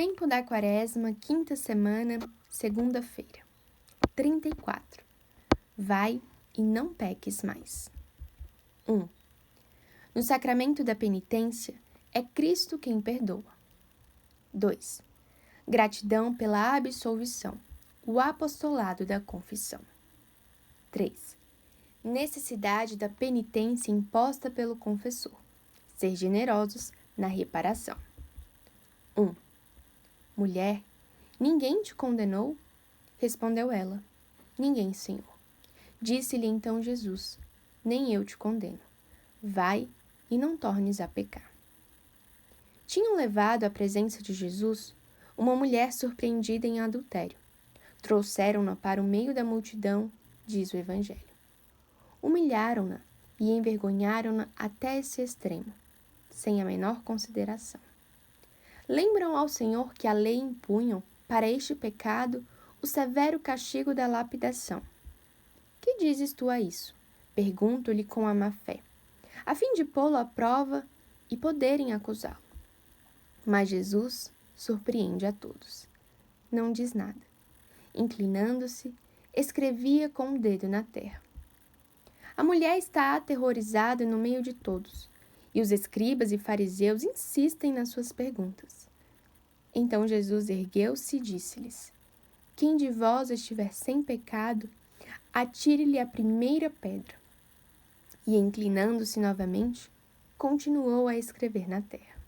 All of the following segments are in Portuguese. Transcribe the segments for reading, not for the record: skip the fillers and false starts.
Tempo da Quaresma, quinta semana, segunda-feira. 34. Vai e não peques mais. 1. No sacramento da penitência, é Cristo quem perdoa. 2. Gratidão pela absolvição, o apostolado da confissão. 3. Necessidade da penitência imposta pelo confessor, ser generosos na reparação. 1. Mulher, ninguém te condenou? Respondeu ela, ninguém, Senhor. Disse-lhe então Jesus, nem eu te condeno. Vai e não tornes a pecar. Tinham levado à presença de Jesus uma mulher surpreendida em adultério. Trouxeram-na para o meio da multidão, diz o Evangelho. Humilharam-na e envergonharam-na até esse extremo, sem a menor consideração. Lembram ao Senhor que a lei impunham, para este pecado, o severo castigo da lapidação. Que dizes tu a isso? Pergunto-lhe com a má-fé, a fim de pô-lo à prova e poderem acusá-lo. Mas Jesus surpreende a todos. Não diz nada. Inclinando-se, escrevia com o dedo na terra. A mulher está aterrorizada no meio de todos, e os escribas e fariseus insistem nas suas perguntas. Então Jesus ergueu-se e disse-lhes: Quem de vós estiver sem pecado, atire-lhe a primeira pedra. E, inclinando-se novamente, continuou a escrever na terra.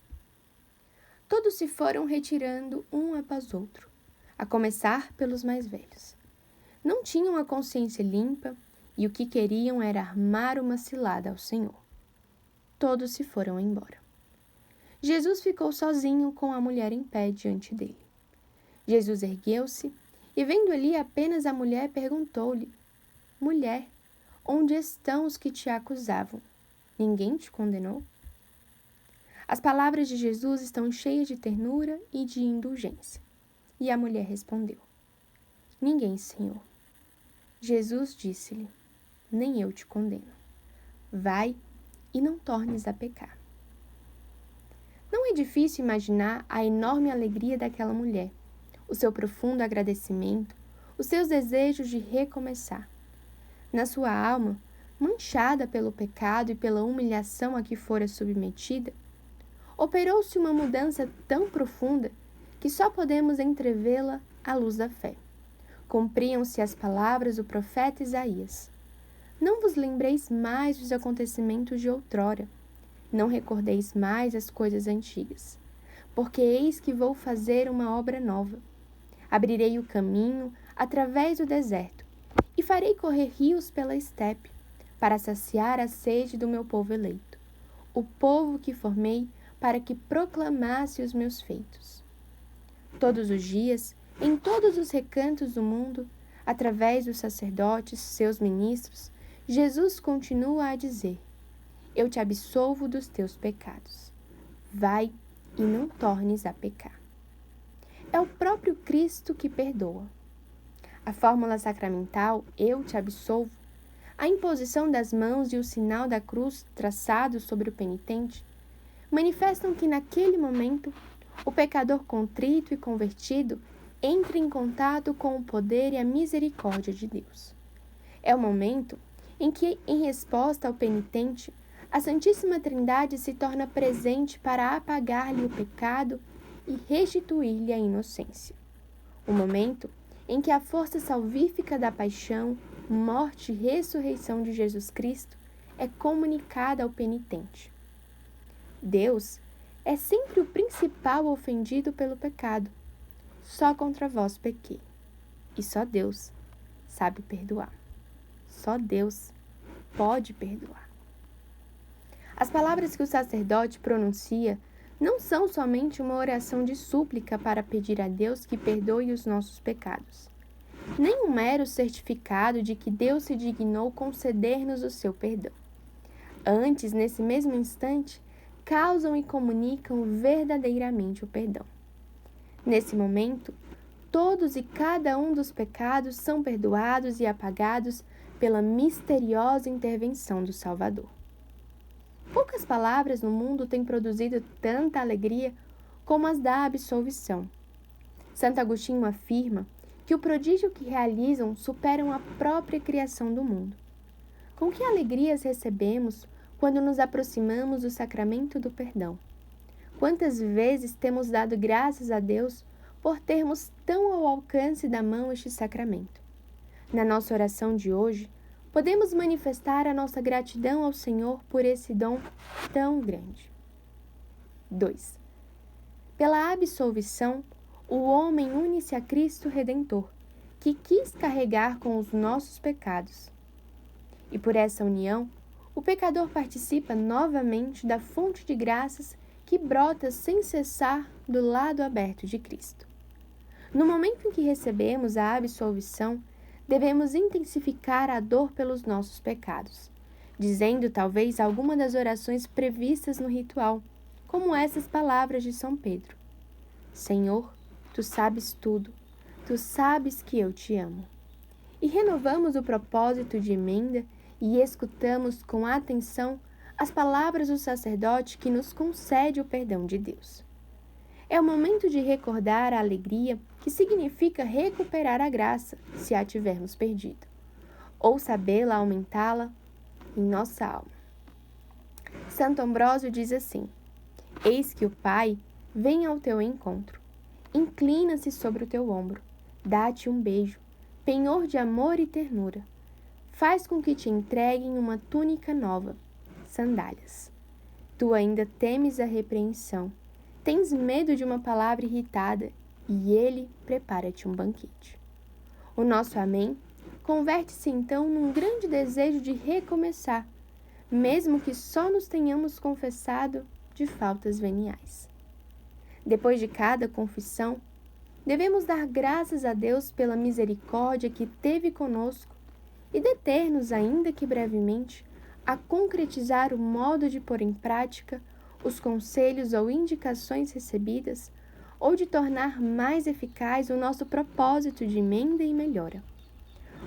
Todos se foram retirando um após outro, a começar pelos mais velhos. Não tinham a consciência limpa e o que queriam era armar uma cilada ao Senhor. Todos se foram embora. Jesus ficou sozinho com a mulher em pé diante dele. Jesus ergueu-se e, vendo ali apenas a mulher, perguntou-lhe: Mulher, onde estão os que te acusavam? Ninguém te condenou? As palavras de Jesus estão cheias de ternura e de indulgência. E a mulher respondeu: Ninguém, Senhor. Jesus disse-lhe: Nem eu te condeno. Vai e não tornes a pecar. Não é difícil imaginar a enorme alegria daquela mulher, o seu profundo agradecimento, os seus desejos de recomeçar. Na sua alma, manchada pelo pecado e pela humilhação a que fora submetida, operou-se uma mudança tão profunda que só podemos entrevê-la à luz da fé. Cumpriam-se as palavras do profeta Isaías: Não vos lembreis mais dos acontecimentos de outrora, não recordeis mais as coisas antigas, porque eis que vou fazer uma obra nova. Abrirei o caminho através do deserto, e farei correr rios pela estepe, para saciar a sede do meu povo eleito, o povo que formei para que proclamasse os meus feitos. Todos os dias, em todos os recantos do mundo, através dos sacerdotes, seus ministros, Jesus continua a dizer: Eu te absolvo dos teus pecados. Vai e não tornes a pecar. É o próprio Cristo que perdoa. A fórmula sacramental, eu te absolvo, a imposição das mãos e o sinal da cruz traçado sobre o penitente, manifestam que naquele momento o pecador contrito e convertido entra em contato com o poder e a misericórdia de Deus. É o momento em que, em resposta ao penitente, a Santíssima Trindade se torna presente para apagar-lhe o pecado e restituir-lhe a inocência. O momento em que a força salvífica da paixão, morte e ressurreição de Jesus Cristo é comunicada ao penitente. Deus é sempre o principal ofendido pelo pecado. Só contra vós pequei. E só Deus sabe perdoar. Só Deus pode perdoar. As palavras que o sacerdote pronuncia não são somente uma oração de súplica para pedir a Deus que perdoe os nossos pecados, nem um mero certificado de que Deus se dignou conceder-nos o seu perdão. Antes, nesse mesmo instante, causam e comunicam verdadeiramente o perdão. Nesse momento, todos e cada um dos pecados são perdoados e apagados pela misteriosa intervenção do Salvador. Poucas palavras no mundo têm produzido tanta alegria como as da absolvição, Santo Agostinho afirma que o prodígio que realizam superam a própria criação do mundo. Com que alegrias recebemos quando nos aproximamos do sacramento do perdão? Quantas vezes temos dado graças a Deus por termos tão ao alcance da mão este sacramento? Na nossa oração de hoje, podemos manifestar a nossa gratidão ao Senhor por esse dom tão grande. 2. Pela absolvição, o homem une-se a Cristo Redentor, que quis carregar com os nossos pecados. E por essa união, o pecador participa novamente da fonte de graças que brota sem cessar do lado aberto de Cristo. No momento em que recebemos a absolvição, devemos intensificar a dor pelos nossos pecados, dizendo talvez alguma das orações previstas no ritual, como essas palavras de São Pedro: Senhor, Tu sabes tudo, Tu sabes que eu te amo. E renovamos o propósito de emenda e escutamos com atenção as palavras do sacerdote que nos concede o perdão de Deus. É o momento de recordar a alegria que significa recuperar a graça, se a tivermos perdido, ou sabê-la aumentá-la em nossa alma. Santo Ambrósio diz assim: Eis que o Pai vem ao teu encontro, inclina-se sobre o teu ombro, dá-te um beijo, penhor de amor e ternura. Faz com que te entreguem uma túnica nova, sandálias. Tu ainda temes a repreensão, tens medo de uma palavra irritada, e ele prepara-te um banquete. O nosso amém converte-se então num grande desejo de recomeçar, mesmo que só nos tenhamos confessado de faltas veniais. Depois de cada confissão, devemos dar graças a Deus pela misericórdia que teve conosco e deter-nos, ainda que brevemente, a concretizar o modo de pôr em prática os conselhos ou indicações recebidas, ou de tornar mais eficaz o nosso propósito de emenda e melhora.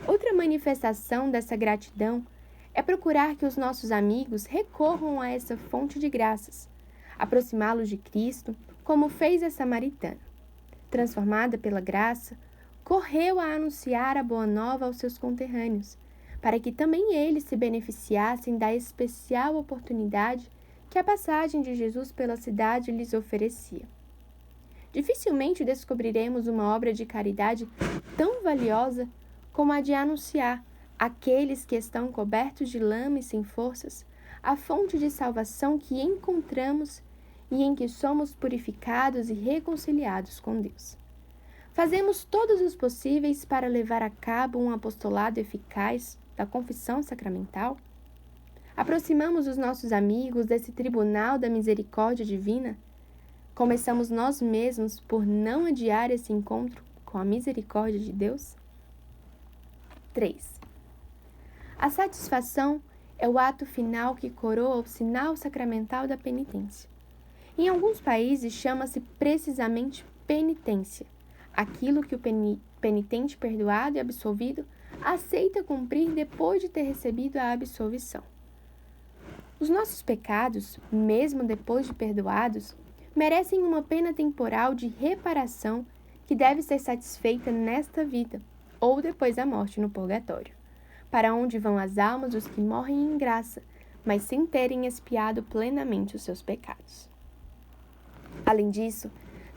Outra manifestação dessa gratidão é procurar que os nossos amigos recorram a essa fonte de graças, aproximá-los de Cristo, como fez a samaritana. Transformada pela graça, correu a anunciar a boa nova aos seus conterrâneos, para que também eles se beneficiassem da especial oportunidade que a passagem de Jesus pela cidade lhes oferecia. Dificilmente descobriremos uma obra de caridade tão valiosa como a de anunciar àqueles que estão cobertos de lama e sem forças a fonte de salvação que encontramos e em que somos purificados e reconciliados com Deus. Fazemos todos os possíveis para levar a cabo um apostolado eficaz da confissão sacramental? Aproximamos os nossos amigos desse tribunal da misericórdia divina? Começamos nós mesmos por não adiar esse encontro com a misericórdia de Deus? 3. A satisfação é o ato final que coroa o sinal sacramental da penitência. Em alguns países chama-se precisamente penitência, aquilo que o penitente perdoado e absolvido aceita cumprir depois de ter recebido a absolvição. Os nossos pecados, mesmo depois de perdoados, merecem uma pena temporal de reparação que deve ser satisfeita nesta vida ou depois da morte no purgatório, para onde vão as almas dos que morrem em graça, mas sem terem expiado plenamente os seus pecados. Além disso,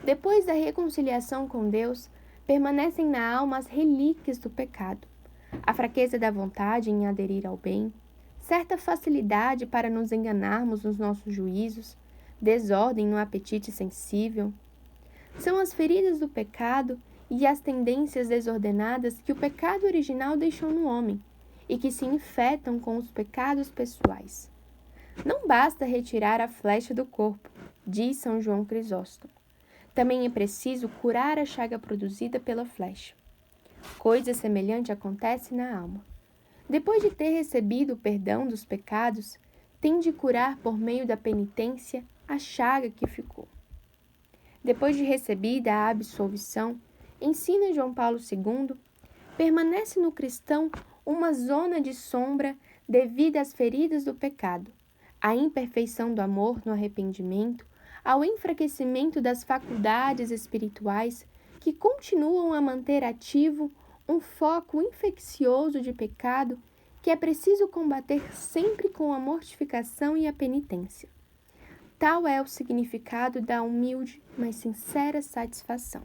depois da reconciliação com Deus, permanecem na alma as relíquias do pecado, a fraqueza da vontade em aderir ao bem, certa facilidade para nos enganarmos nos nossos juízos, desordem no apetite sensível. São as feridas do pecado e as tendências desordenadas que o pecado original deixou no homem e que se infetam com os pecados pessoais. Não basta retirar a flecha do corpo, diz São João Crisóstomo. Também é preciso curar a chaga produzida pela flecha. Coisa semelhante acontece na alma. Depois de ter recebido o perdão dos pecados, tem de curar por meio da penitência a chaga que ficou. Depois de recebida a absolvição, ensina João Paulo II, permanece no cristão uma zona de sombra devido às feridas do pecado, à imperfeição do amor no arrependimento, ao enfraquecimento das faculdades espirituais que continuam a manter ativo um foco infeccioso de pecado que é preciso combater sempre com a mortificação e a penitência. Tal é o significado da humilde, mas sincera satisfação.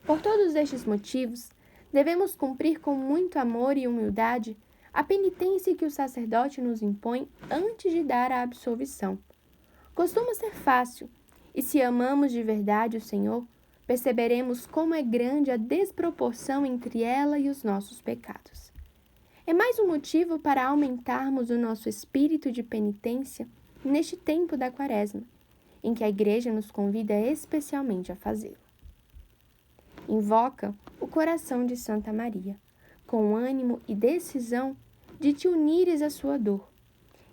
Por todos estes motivos, devemos cumprir com muito amor e humildade a penitência que o sacerdote nos impõe antes de dar a absolvição. Costuma ser fácil, e se amamos de verdade o Senhor, perceberemos como é grande a desproporção entre ela e os nossos pecados. É mais um motivo para aumentarmos o nosso espírito de penitência neste tempo da Quaresma, em que a Igreja nos convida especialmente a fazê-lo. Invoca o coração de Santa Maria, com ânimo e decisão de te unires à sua dor,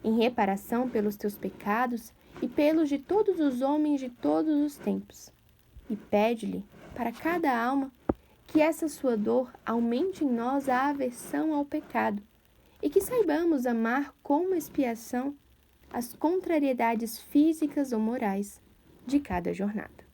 em reparação pelos teus pecados e pelos de todos os homens de todos os tempos, e pede-lhe, para cada alma, que essa sua dor aumente em nós a aversão ao pecado e que saibamos amar como expiação as contrariedades físicas ou morais de cada jornada.